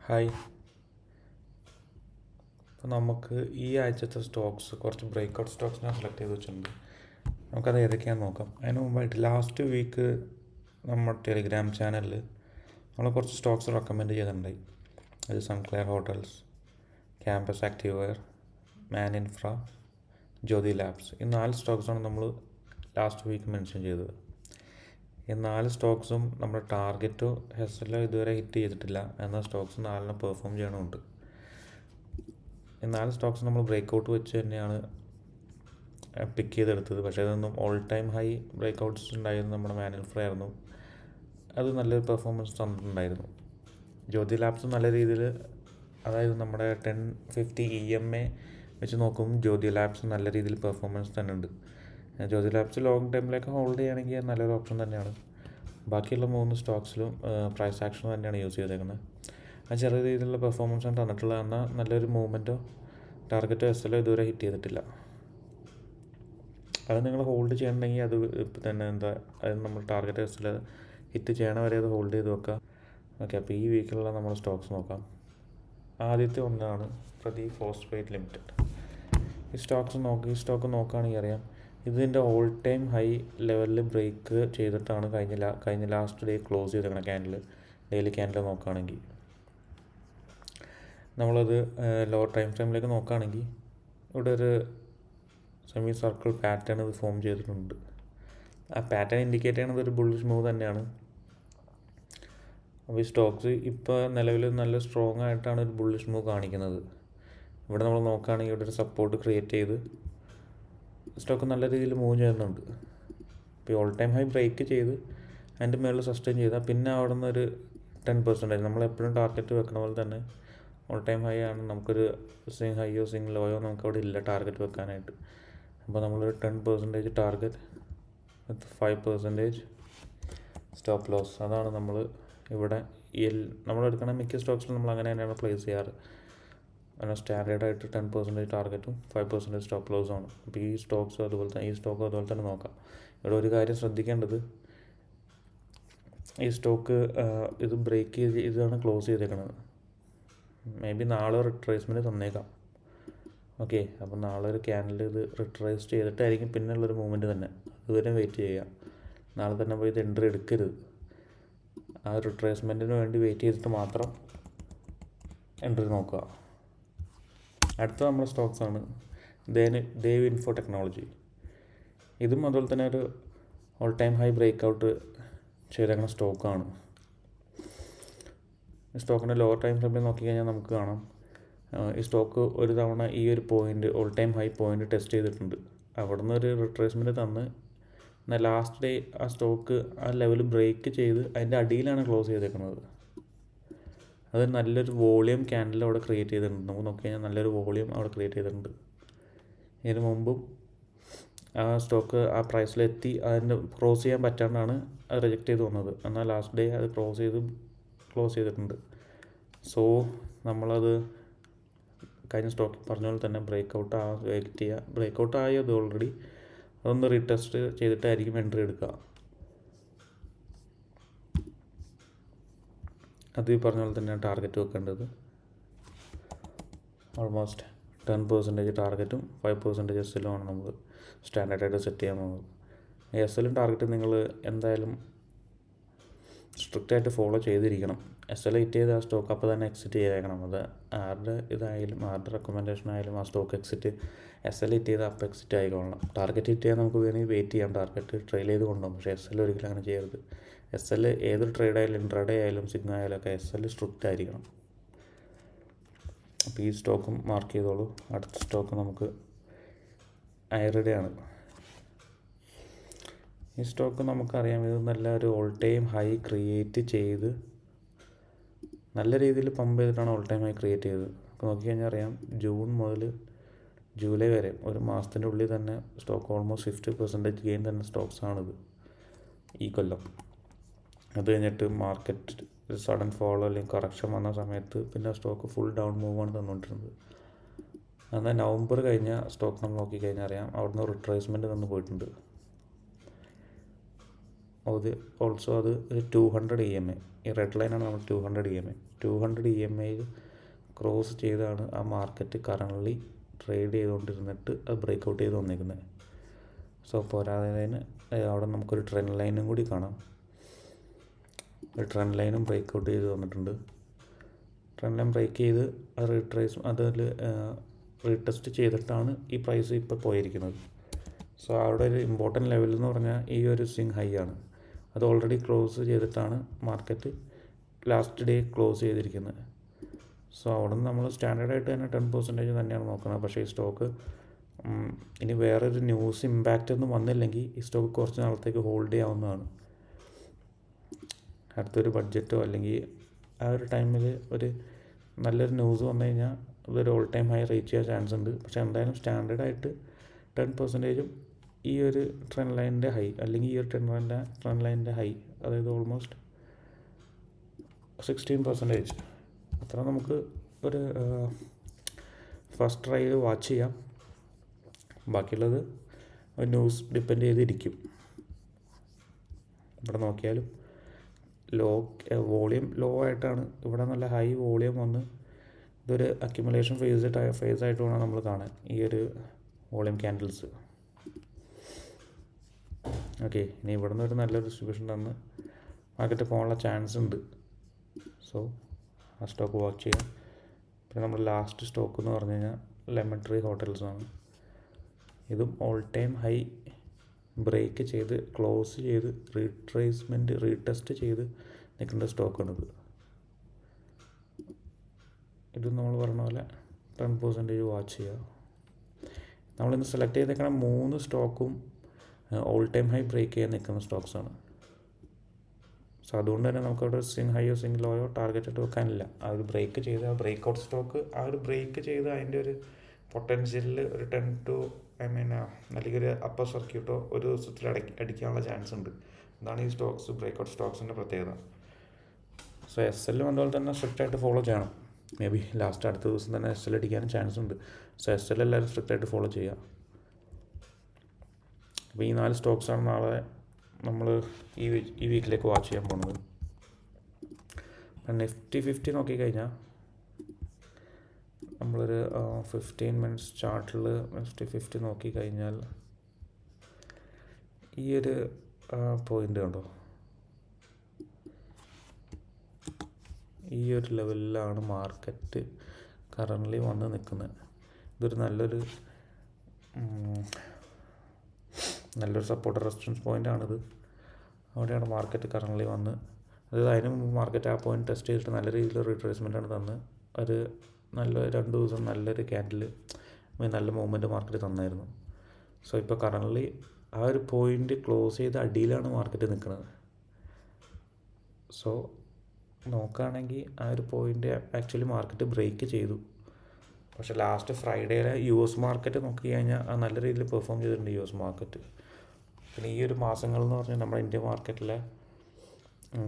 Hi. അപ്പോൾ നമുക്ക് ഈ ആഴ്ചത്തെ സ്റ്റോക്സ് കുറച്ച് ബ്രേക്ക്ഔട്ട് സ്റ്റോക്സ് ഞാൻ സെലക്ട് ചെയ്ത് വെച്ചിട്ടുണ്ട്. നമുക്കത് ഏതൊക്കെയാണെന്ന് നോക്കാം. അതിന് മുമ്പായിട്ട് ലാസ്റ്റ് വീക്ക് നമ്മുടെ ടെലിഗ്രാം ചാനലിൽ നമ്മൾ കുറച്ച് സ്റ്റോക്സ് റെക്കമെൻഡ് ചെയ്തിട്ടുണ്ടായി. അത് Sinclair Hotels, Campus Active Wear, Man Infra, Jyoti Labs. ഈ 4 സ്റ്റോക്സാണ് നമ്മൾ ലാസ്റ്റ് വീക്ക് മെൻഷൻ ചെയ്തത്. ഈ 4 സ്റ്റോക്സും നമ്മുടെ ടാർഗറ്റോ ഹെസ്സലോ ഇതുവരെ ഹിറ്റ് ചെയ്തിട്ടില്ല. എന്നാൽ സ്റ്റോക്സ് 4 പെർഫോം ചെയ്യണമുണ്ട്. ഈ 4 സ്റ്റോക്സ് നമ്മൾ ബ്രേക്ക്ഔട്ട് വെച്ച് തന്നെയാണ് പിക്ക് ചെയ്തെടുത്തത്. പക്ഷേ അതൊന്നും ഓൾ ടൈം ഹൈ ബ്രേക്ക്ഔട്ട്സ് ഉണ്ടായിരുന്നു. നമ്മുടെ മാൻ ഇൻഫ്ര ആയിരുന്നു. അത് നല്ലൊരു പെർഫോമൻസ് തന്നിട്ടുണ്ടായിരുന്നു. ജ്യോതി ലാബ്സ് നല്ല രീതിയിൽ, അതായത് നമ്മുടെ 1050 EMA വെച്ച് നോക്കുമ്പോൾ ജ്യോതി ലാബ്സ് നല്ല രീതിയിൽ പെർഫോമൻസ് തന്നെ ഉണ്ട്. ജ്യോതി ലാബ്സ് ലോങ് ടൈമിലേക്ക് ഹോൾഡ് ചെയ്യുകയാണെങ്കിൽ നല്ലൊരു ഓപ്ഷൻ തന്നെയാണ്. ബാക്കിയുള്ള 3 സ്റ്റോക്സിലും പ്രൈസ് ആക്ഷൻ തന്നെയാണ് യൂസ് ചെയ്തേക്കുന്നത്. അത് ചെറിയ രീതിയിലുള്ള പെർഫോമൻസാണ് തന്നിട്ടുള്ളത്. എന്നാൽ നല്ലൊരു മൂവ്മെൻറ്റോ ടാർഗറ്റോ എസ്സലോ ഇതുവരെ ഹിറ്റ് ചെയ്തിട്ടില്ല. അത് നിങ്ങൾ ഹോൾഡ് ചെയ്യണമെങ്കിൽ അത് ഇപ്പം തന്നെ അത് നമ്മൾ ടാർഗറ്റ് എസ്സലോ ഹിറ്റ് ചെയ്യണ വരെ അത് ഹോൾഡ് ചെയ്ത് വെക്കുക. ഓക്കെ, അപ്പോൾ ഈ വീക്കിലുള്ള നമ്മൾ സ്റ്റോക്സ് നോക്കാം. ആദ്യത്തെ ഒന്നാണ് പ്രദീപ് ഫോസ്ഫേറ്റ് ലിമിറ്റഡ്. ഈ സ്റ്റോക്ക് നോക്കുകയാണെങ്കിൽ അറിയാം, ഇതിൻ്റെ ഓൾ ടൈം ഹൈ ലെവലിൽ ബ്രേക്ക് ചെയ്തിട്ടാണ് കഴിഞ്ഞ ലാസ്റ്റ് ഡേ ക്ലോസ് ചെയ്തേക്കണം. ഡെയിലി ക്യാൻഡിൽ നോക്കുകയാണെങ്കിൽ നമ്മളത് ലോ ടൈം ഫ്രെയിമിലേക്ക് നോക്കുകയാണെങ്കിൽ ഇവിടെ ഒരു സെമി സർക്കിൾ പാറ്റേൺ ഇത് ഫോം ചെയ്തിട്ടുണ്ട്. ആ പാറ്റേൺ ഇൻഡിക്കേറ്റ് ചെയ്യുന്നത് ഒരു ബുള്ളിഷ് മൂവ് തന്നെയാണ്. അപ്പോൾ ഈ സ്റ്റോക്സ് ഇപ്പോൾ നിലവിൽ നല്ല സ്ട്രോങ് ആയിട്ടാണ് ഒരു ബുള്ളിഷ് മൂവ് കാണിക്കുന്നത്. ഇവിടെ നമ്മൾ നോക്കുകയാണെങ്കിൽ ഇവിടെ ഒരു സപ്പോർട്ട് ക്രിയേറ്റ് ചെയ്ത് സ്റ്റോക്ക് നല്ല രീതിയിൽ മൂവ് ചെയ്യുന്നുണ്ട്. ഇപ്പോൾ ഓൾ ടൈം ഹൈ ബ്രേക്ക് ചെയ്ത് അതിൻ്റെ മേളിൽ സസ്റ്റെയിൻ ചെയ്താൽ പിന്നെ അവിടെ നിന്ന് ഒരു 10% നമ്മളെപ്പോഴും ടാർഗറ്റ് വെക്കുന്ന പോലെ തന്നെ ഓൾ ടൈം ഹൈ ആണ്. നമുക്കൊരു സ്വിങ് ഹൈയോ സ്വിങ് ലോയോ നമുക്കവിടെ ഇല്ല ടാർഗറ്റ് വെക്കാനായിട്ട്. അപ്പോൾ നമ്മളൊരു 10% ടാർഗറ്റ് വിത്ത് 5% സ്റ്റോപ്പ് ലോസ്. അതാണ് നമ്മൾ ഇവിടെ നമ്മളെടുക്കണ മിക്ക സ്റ്റോക്സിലും നമ്മൾ അങ്ങനെ തന്നെയാണ് പ്ലേസ് ചെയ്യാറ്. അങ്ങനെ സ്റ്റാൻഡേർഡായിട്ട് 10% ടാർഗറ്റും 5% സ്റ്റോപ്പ് ലോസുമാണ്. അപ്പോൾ ഈ സ്റ്റോക്കും അതുപോലെ തന്നെ നോക്കാം. ഇവിടെ ഒരു കാര്യം ശ്രദ്ധിക്കേണ്ടത്, ഈ സ്റ്റോക്ക് ഇത് ബ്രേക്ക് ചെയ്ത് ഇതാണ് ക്ലോസ് ചെയ്തേക്കുന്നത്. മേ ബി നാളെ റിട്രേസ്മെൻറ്റ് തന്നേക്കാം. ഓക്കെ, അപ്പോൾ നാളെ ഒരു ക്യാൻഡിൽ ഇത് റിട്രേസ് ചെയ്തിട്ടായിരിക്കും പിന്നുള്ളൊരു മൂവ്മെൻറ്റ് തന്നെ. അതുവരെ വെയിറ്റ് ചെയ്യുക. നാളെ തന്നെ പോയി ഇത് എൻട്രി എടുക്കരുത്. ആ റിട്രേസ്മെൻറ്റിന് വേണ്ടി വെയിറ്റ് ചെയ്തിട്ട് മാത്രം എൻട്രി നോക്കുക. അടുത്ത നമ്മുടെ സ്റ്റോക്സാണ് ദേവ് ഇൻഫോ ടെക്നോളജി. ഇതും അതുപോലെ തന്നെ ഒരു ഓൾ ടൈം ഹൈ ബ്രേക്ക് ചെയ്തേക്കുന്ന സ്റ്റോക്കാണ്. ഈ സ്റ്റോക്കിൻ്റെ ലോവർ ടൈം ഫ്രെയിമിൽ നോക്കിക്കഴിഞ്ഞാൽ നമുക്ക് കാണാം, ഈ സ്റ്റോക്ക് ഒരു തവണ ഈ ഒരു point all time high point test ചെയ്തിട്ടുണ്ട്. അവിടെ നിന്ന് ഒരു റിട്രേസ്മെൻറ്റ് തന്ന് എന്നാൽ ലാസ്റ്റ് ഡേ ആ സ്റ്റോക്ക് ആ ലെവൽ ബ്രേക്ക് ചെയ്ത് അതിൻ്റെ അടിയിലാണ് ക്ലോസ് ചെയ്തേക്കുന്നത്. അത് നല്ലൊരു വോളിയം ക്യാൻഡിൽ അവിടെ ക്രിയേറ്റ് ചെയ്തിട്ടുണ്ട്. നമുക്ക് നോക്കിക്കഴിഞ്ഞാൽ നല്ലൊരു വോളിയം അവിടെ ക്രിയേറ്റ് ചെയ്തിട്ടുണ്ട്. ഇതിന് മുമ്പും ആ സ്റ്റോക്ക് ആ പ്രൈസിലെത്തി അതിൻ്റെ ക്രോസ് ചെയ്യാൻ പറ്റാണ്ടാണ് അത് റിജക്റ്റ് ചെയ്ത് വന്നത്. എന്നാൽ ലാസ്റ്റ് ഡേ അത് ക്ലോസ് ചെയ്തിട്ടുണ്ട്. സോ നമ്മളത് കഴിഞ്ഞ സ്റ്റോക്കിൽ പറഞ്ഞ പോലെ തന്നെ ബ്രേക്കൗട്ട് ആയത് ഓൾറെഡി അതൊന്ന് റീടെസ്റ്റ് ചെയ്തിട്ടായിരിക്കും എൻട്രി എടുക്കുക. അത് ഈ പറഞ്ഞ പോലെ തന്നെയാണ് ടാർഗറ്റ് വെക്കേണ്ടത്. ഓൾമോസ്റ്റ് 10% ടാർഗറ്റും 5% എസ്സലുമാണ് നമ്മൾ സ്റ്റാൻഡേർഡായിട്ട് സെറ്റ് ചെയ്യാൻ പോകുന്നത്. എസ്സലും ടാർഗറ്റും നിങ്ങൾ എന്തായാലും സ്ട്രിക്റ്റായിട്ട് ഫോളോ ചെയ്തിരിക്കണം. എസ്സൽ ഹിറ്റ് ചെയ്ത് ആ സ്റ്റോക്ക് അപ്പോൾ തന്നെ എക്സിറ്റ് ചെയ്തേക്കണം. അത് ആരുടെ റെക്കമെൻഡേഷൻ ആയാലും ആ സ്റ്റോക്ക് എസ്സൽ ഹിറ്റ് ചെയ്ത് അപ്പോൾ എക്സിറ്റ് ആയിക്കൊള്ളണം. ടാർഗറ്റ് ഹിറ്റ് ചെയ്യാൻ നമുക്ക് വേണമെങ്കിൽ വെയിറ്റ് ചെയ്യാം, ടാർഗറ്റ് ട്രെയിൽ ചെയ്ത് കൊണ്ടുപോകും. പക്ഷേ എസ്സൽ ഒരിക്കലും അങ്ങനെ ചെയ്യരുത്. എസ്സൽ ഏതൊരു ട്രേഡ് ആയാലും ഇൻട്രാഡേ ആയാലും സിഗ്നൽ ആയാലും ഒക്കെ എസ്സൽ സ്ട്രിക്റ്റ് ആയിരിക്കണം. അപ്പോൾ ഈ സ്റ്റോക്കും മാർക്ക് ചെയ്തോളൂ. അടുത്ത സ്റ്റോക്ക് നമുക്ക് ഐറിഡ ആണ്. ഈ സ്റ്റോക്ക് നമുക്കറിയാം, ഇത് നല്ല ഒരു ഓൾ ടൈം ഹൈ ക്രിയേറ്റ് ചെയ്ത് നല്ല രീതിയിൽ പമ്പ് ചെയ്തിട്ടാണ് ഓൾ ടൈം ഹൈ ക്രിയേറ്റ് ചെയ്തത്. അപ്പോൾ നോക്കിക്കഴിഞ്ഞാൽ അറിയാം, ജൂൺ മുതൽ ജൂലൈ വരെ ഒരു മാസത്തിൻ്റെ ഉള്ളിൽ തന്നെ സ്റ്റോക്ക് ഓൾമോസ്റ്റ് 50% ഗെയിൻ തന്നെ സ്റ്റോക്സാണിത് ഈ കൊല്ലം. അത് കഴിഞ്ഞിട്ട് മാർക്കറ്റ് സഡൻ ഫോളോ അല്ലെങ്കിൽ കറക്ഷൻ വന്ന സമയത്ത് പിന്നെ സ്റ്റോക്ക് ഫുൾ ഡൗൺ മൂവാണ് തന്നുകൊണ്ടിരുന്നത്. എന്നാൽ നവംബർ കഴിഞ്ഞ സ്റ്റോക്ക് നമ്മൾ നോക്കിക്കഴിഞ്ഞാൽ അറിയാം, അവിടുന്ന് റിട്രേസ്മെൻറ്റ് തന്നു പോയിട്ടുണ്ട്. അത് ഓൾസോ അത് 200 EMA, ഈ റെഡ് ലൈനാണ് നമ്മൾ 200 EMA. 200 EMAയിൽ ക്രോസ് ചെയ്താണ് ആ മാർക്കറ്റ് കറൻ്റ്ലി ട്രേഡ് ചെയ്തുകൊണ്ടിരുന്നിട്ട് അത് ബ്രേക്കൗട്ട് ചെയ്ത് വന്നിരിക്കുന്നത്. സോ പോരാതതിന് അവിടെ നമുക്കൊരു ട്രെൻഡ് ലൈനും കൂടി കാണാം. ഒരു ട്രെൻഡ് ലൈനും ബ്രേക്കൗട്ട് ചെയ്ത് വന്നിട്ടുണ്ട്. ട്രെൻഡ് ലൈൻ ബ്രേക്ക് ചെയ്ത് അതിൽ റീടെസ്റ്റ് ചെയ്തിട്ടാണ് ഈ പ്രൈസ് ഇപ്പോൾ പോയിരിക്കുന്നത്. സോ അവിടെ ഒരു ഇമ്പോർട്ടൻറ്റ് ലെവൽ എന്ന് പറഞ്ഞാൽ ഈ ഒരു സ്വിങ് ഹൈ ആണ്. അത് ഓൾറെഡി ക്ലോസ് ചെയ്തിട്ടാണ് മാർക്കറ്റ് ലാസ്റ്റ് ഡേ ക്ലോസ് ചെയ്തിരിക്കുന്നത്. സോ അവിടെ നിന്ന് നമ്മൾ സ്റ്റാൻഡേർഡായിട്ട് തന്നെ 10% തന്നെയാണ് നോക്കുന്നത്. പക്ഷേ ഈ സ്റ്റോക്ക് ഇനി വേറൊരു ന്യൂസ് ഇമ്പാക്റ്റ് ഒന്നും വന്നില്ലെങ്കിൽ ഈ സ്റ്റോക്ക് കുറച്ച് നാളത്തേക്ക് ഹോൾഡ് ചെയ്യാവുന്നതാണ്. അടുത്തൊരു ബഡ്ജറ്റോ അല്ലെങ്കിൽ ആ ഒരു ടൈമിൽ ഒരു നല്ലൊരു ന്യൂസ് വന്നു കഴിഞ്ഞാൽ ഇതൊരു ഓൾ ടൈം ഹൈ റീച്ച് ചെയ്യാൻ ചാൻസ് ഉണ്ട്. പക്ഷേ എന്തായാലും സ്റ്റാൻഡേർഡായിട്ട് 10% ഈ ഒരു ട്രെൻഡ് ലൈനിൻ്റെ ഹൈ അല്ലെങ്കിൽ ഈ ഒരു ട്രെൻഡ് ലൈനിൻ്റെ ഹൈ, അതായത് ഓൾമോസ്റ്റ് 16%, അത്ര നമുക്ക് ഒരു ഫസ്റ്റ് ട്രയൽ വാച്ച് ചെയ്യാം. ബാക്കിയുള്ളത് ന്യൂസ് ഡിപ്പെൻഡ് ചെയ്തിരിക്കും. ഇവിടെ നോക്കിയാലും വോളിയം ലോ ആയിട്ടാണ്, ഇവിടെ നല്ല ഹൈ വോളിയം വന്ന് ഇതൊരു അക്യുമുലേഷൻ ഫേസ് ആയിട്ട് വേണം നമ്മൾ കാണാൻ ഈ ഒരു വോളിയം ക്യാൻഡിൽസ്. ഓക്കെ, ഇനി ഇവിടെ നിന്ന് ഒരു നല്ലൊരു ഡിസ്ട്രിബ്യൂഷൻ തന്ന് മാർക്കറ്റ് പോകാനുള്ള ചാൻസ് ഉണ്ട്. സോ ആ സ്റ്റോക്ക് വാച്ച് ചെയ്യാം. പിന്നെ നമ്മുടെ ലാസ്റ്റ് സ്റ്റോക്ക് എന്ന് പറഞ്ഞു കഴിഞ്ഞാൽ ലെമൺ ട്രീ ഹോട്ടൽസാണ്. ഇതും ഓൾ ടൈം ഹൈ ബ്രേക്ക് ചെയ്ത് ക്ലോസ് ചെയ്ത് റീടെസ്റ്റ് ചെയ്ത് നിൽക്കേണ്ട സ്റ്റോക്കാണിത്. ഇതും നമ്മൾ പറഞ്ഞ പോലെ 10% വാച്ച് ചെയ്യുക. നമ്മളിന്ന് സെലക്ട് ചെയ്തേക്കണ 3 സ്റ്റോക്കും ഓൾ ടൈം ഹൈ ബ്രേക്ക് ചെയ്യാൻ നിൽക്കുന്ന സ്റ്റോക്സാണ്. സോ അതുകൊണ്ട് തന്നെ നമുക്കവിടെ സ്വിങ് ഹൈയോ സ്വിങ് ലോയോ ടാർഗറ്റ് ഇട്ട് വെക്കാനില്ല. ആ ഒരു ബ്രേക്ക് ചെയ്ത് ആ ബ്രേക്ക് ഔട്ട് സ്റ്റോക്ക് ആ ഒരു ബ്രേക്ക് ചെയ്ത് അതിൻ്റെ ഒരു പൊട്ടൻഷ്യലിൽ ഒരു 10 to അല്ലെങ്കിൽ ഒരു അപ്പർ സർക്യൂട്ടോ ഒരു ദിവസത്തിൽ അടിക്കാനുള്ള ചാൻസ് ഉണ്ട്. അതാണ് ഈ സ്റ്റോക്സ് ബ്രേക്ക് ഔട്ട് സ്റ്റോക്സിൻ്റെ പ്രത്യേകത. സോ SL അതുപോലെ തന്നെ സ്ട്രിക്റ്റായിട്ട് ഫോളോ ചെയ്യണം. മേ ബി ലാസ്റ്റ് അടുത്ത ദിവസം തന്നെ SL അടിക്കാനും ചാൻസ് ഉണ്ട്. സോ SL എല്ലാവരും സ്ട്രിക്റ്റായിട്ട് ഫോളോ ചെയ്യുക. അപ്പോൾ ഈ 4 സ്റ്റോക്സാണ് നാളെ നമ്മൾ ഈ വീക്കിലേക്ക് വാച്ച് ചെയ്യാൻ പോകുന്നത്. നിഫ്റ്റി 50 നോക്കിക്കഴിഞ്ഞാൽ നമ്മളൊരു 15 minutes ചാർട്ടിൽ നിഫ്റ്റി 50 നോക്കിക്കഴിഞ്ഞാൽ ഈ ഒരു പോയിൻ്റ് കണ്ടോ, ഈ ഒരു ലെവലിലാണ് മാർക്കറ്റ് കറൻ്റ്ലി വന്ന് നിൽക്കുന്നത്. ഇതൊരു നല്ലൊരു സപ്പോർട്ട് റെസിസ്റ്റൻസ് പോയിൻ്റാണിത്. അവിടെയാണ് മാർക്കറ്റ് കറൻ്റ്ലി വന്ന്, അതായത് അതിന് മുമ്പ് മാർക്കറ്റ് ആ പോയിൻ്റ് ടെസ്റ്റ് ചെയ്തിട്ട് നല്ല രീതിയിൽ റീട്രേസ്മെൻറ്റാണ് തന്ന് ഒരു നല്ല 2 ദിവസം നല്ലൊരു ക്യാൻഡിൽ നല്ല മൂവ്മെൻറ്റ് മാർക്കറ്റ് തന്നായിരുന്നു. സോ ഇപ്പോൾ കറൻ്റ്ലി ആ ഒരു പോയിൻ്റ് ക്ലോസ് ചെയ്ത് അടിയിലാണ് മാർക്കറ്റ് നിൽക്കുന്നത്. സോ നോക്കുകയാണെങ്കിൽ ആ ഒരു പോയിൻ്റ് ആക്ച്വലി മാർക്കറ്റ് ബ്രേക്ക് ചെയ്തു. പക്ഷേ ലാസ്റ്റ് ഫ്രൈഡേയിലെ US മാർക്കറ്റ് നോക്കി കഴിഞ്ഞാൽ നല്ല രീതിയിൽ പെർഫോം ചെയ്തിട്ടുണ്ട് US മാർക്കറ്റ്. പിന്നെ ഈ ഒരു മാസങ്ങളെന്ന് പറഞ്ഞാൽ നമ്മുടെ ഇന്ത്യൻ മാർക്കറ്റിലെ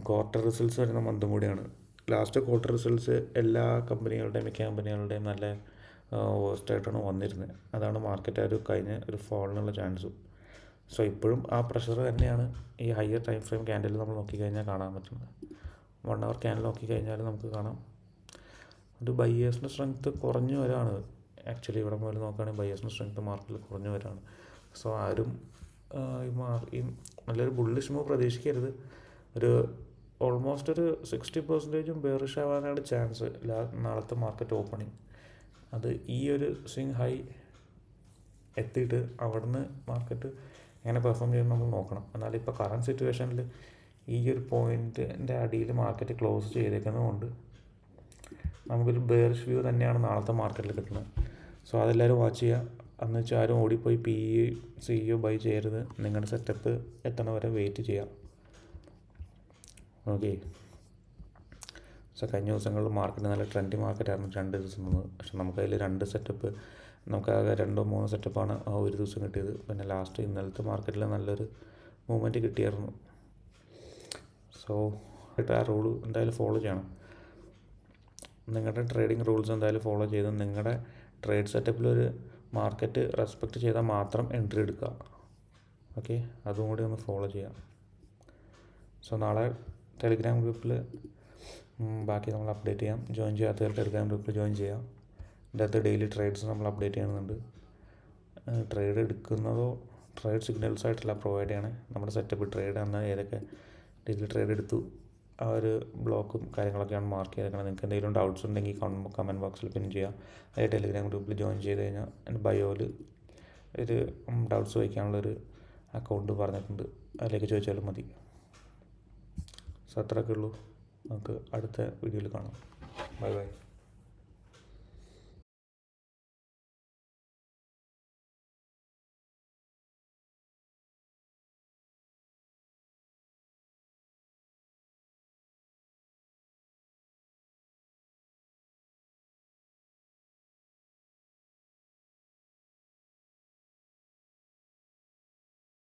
ക്വാർട്ടർ റിസൾട്ട്സ് വരുന്ന മന്തും കൂടിയാണ്. ലാസ്റ്റ് ക്വാർട്ടർ റിസൾട്ട്സ് എല്ലാ മിക്ക കമ്പനികളുടെയും നല്ല വേസ്റ്റായിട്ടാണ് വന്നിരുന്നത്. അതാണ് മാർക്കറ്റ് കഴിഞ്ഞ ഒരു ഫോളിനുള്ള ചാൻസും. സോ ഇപ്പോഴും ആ പ്രഷർ തന്നെയാണ് ഈ ഹയർ ടൈം ഫ്രെയിം ക്യാൻഡിൽ നമ്മൾ നോക്കിക്കഴിഞ്ഞാൽ കാണാൻ പറ്റുന്നത്. 1 hour ക്യാൻഡിൽ നോക്കിക്കഴിഞ്ഞാൽ നമുക്ക് കാണാം ഒരു ബയേഴ്സിൻ്റെ സ്ട്രെങ്ത്ത് കുറഞ്ഞു വരാണ്. ആക്ച്വലി ഇവിടെ മുതൽ നോക്കുകയാണെങ്കിൽ ബയേഴ്സിൻ്റെ സ്ട്രെങ്ത്ത് മാർക്കറ്റിൽ കുറഞ്ഞു വരാണ്. സോ ആരും ഈ നല്ലൊരു ബുള്ളിഷ് മൂവ് പ്രതീക്ഷിക്കരുത്. ഒരു ഓൾമോസ്റ്റ് ഒരു 60% ബെയറിഷ് ആവാനാണ് ചാൻസ് നാളത്തെ മാർക്കറ്റ് ഓപ്പണിങ്. അത് ഈ ഒരു സ്വിങ് ഹൈ എത്തിയിട്ട് അവിടുന്ന് മാർക്കറ്റ് എങ്ങനെ പെർഫോം ചെയ്യുന്നത് നമ്മൾ നോക്കണം. എന്നാൽ ഇപ്പോൾ കറണ്ട് സിറ്റുവേഷനിൽ ഈ ഒരു പോയിൻറ്റിൻ്റെ അടിയിൽ മാർക്കറ്റ് ക്ലോസ് ചെയ്തേക്കുന്നതുകൊണ്ട് നമുക്കൊരു ബെയറിഷ് വ്യൂ തന്നെയാണ് നാളത്തെ മാർക്കറ്റിൽ കിട്ടുന്നത്. സോ അതെല്ലാവരും വാച്ച് ചെയ്യുക. അന്ന് വെച്ചാൽ ആരും ഓടിപ്പോയി PE CEO ബൈ ചെയ്യരുത്. നിങ്ങളുടെ സെറ്റപ്പ് എത്തണ വരെ വെയിറ്റ് ചെയ്യാം. ഓക്കെ. സോ കഴിഞ്ഞ ദിവസങ്ങളിൽ മാർക്കറ്റ് നല്ല ട്രെൻഡി മാർക്കറ്റായിരുന്നു 2 ദിവസം വന്നത്. പക്ഷെ നമുക്കതിൽ 2 സെറ്റപ്പ് നമുക്കാകെ 2-3 സെറ്റപ്പാണ് ആ ഒരു ദിവസം കിട്ടിയത്. പിന്നെ ലാസ്റ്റ് ഇന്നലത്തെ മാർക്കറ്റിൽ നല്ലൊരു മൂവ്മെൻറ്റ് കിട്ടിയായിരുന്നു. സോ ആ റൂൾ എന്തായാലും ഫോളോ ചെയ്യണം. നിങ്ങളുടെ ട്രേഡിംഗ് റൂൾസ് എന്തായാലും ഫോളോ ചെയ്ത് നിങ്ങളുടെ ട്രേഡ് സെറ്റപ്പിലൊരു മാർക്കറ്റ് റെസ്പെക്റ്റ് ചെയ്താൽ മാത്രം എൻട്രി എടുക്കുക. ഓക്കെ, അതും കൂടി ഒന്ന് ഫോളോ ചെയ്യാം. സോ നാളെ ടെലിഗ്രാം ഗ്രൂപ്പിൽ ബാക്കി നമ്മൾ അപ്ഡേറ്റ് ചെയ്യാം. ജോയിൻ ചെയ്യാത്തവർ ടെലിഗ്രാം ഗ്രൂപ്പിൽ ജോയിൻ ചെയ്യാം. ഇതിൻ്റെ അകത്ത് ഡെയിലി ട്രേഡ്സ് നമ്മൾ അപ്ഡേറ്റ് ചെയ്യുന്നുണ്ട്. ട്രേഡ് എടുക്കുന്നതോ ട്രേഡ് സിഗ്നൽസ് ആയിട്ടല്ല പ്രൊവൈഡ് ചെയ്യണേ. നമ്മുടെ സെറ്റപ്പ് ട്രേഡ് എന്നാൽ ഏതൊക്കെ ഡെയിലി ട്രേഡ് എടുത്തു ആ ഒരു ബ്ലോക്കും കാര്യങ്ങളൊക്കെയാണ് മാർക്ക് ചെയ്തേക്കണം. നിങ്ങൾക്ക് എന്തെങ്കിലും ഡൗട്ട്സ് ഉണ്ടെങ്കിൽ കമൻറ്റ് ബോക്സിൽ പിൻ ചെയ്യാം. അതേ ടെലിഗ്രാം ഗ്രൂപ്പിൽ ജോയിൻ ചെയ്ത് കഴിഞ്ഞാൽ എൻ്റെ ബയോയിൽ ഒരു ഡൗട്ട്സ് ചോദിക്കാനുള്ളൊരു അക്കൗണ്ട് പറഞ്ഞിട്ടുണ്ട്. അതിലേക്ക് ചോദിച്ചാലും മതി. സോ അത്രയൊക്കെ ഉള്ളൂ. നമുക്ക് അടുത്ത വീഡിയോയിൽ കാണാം. Bye bye.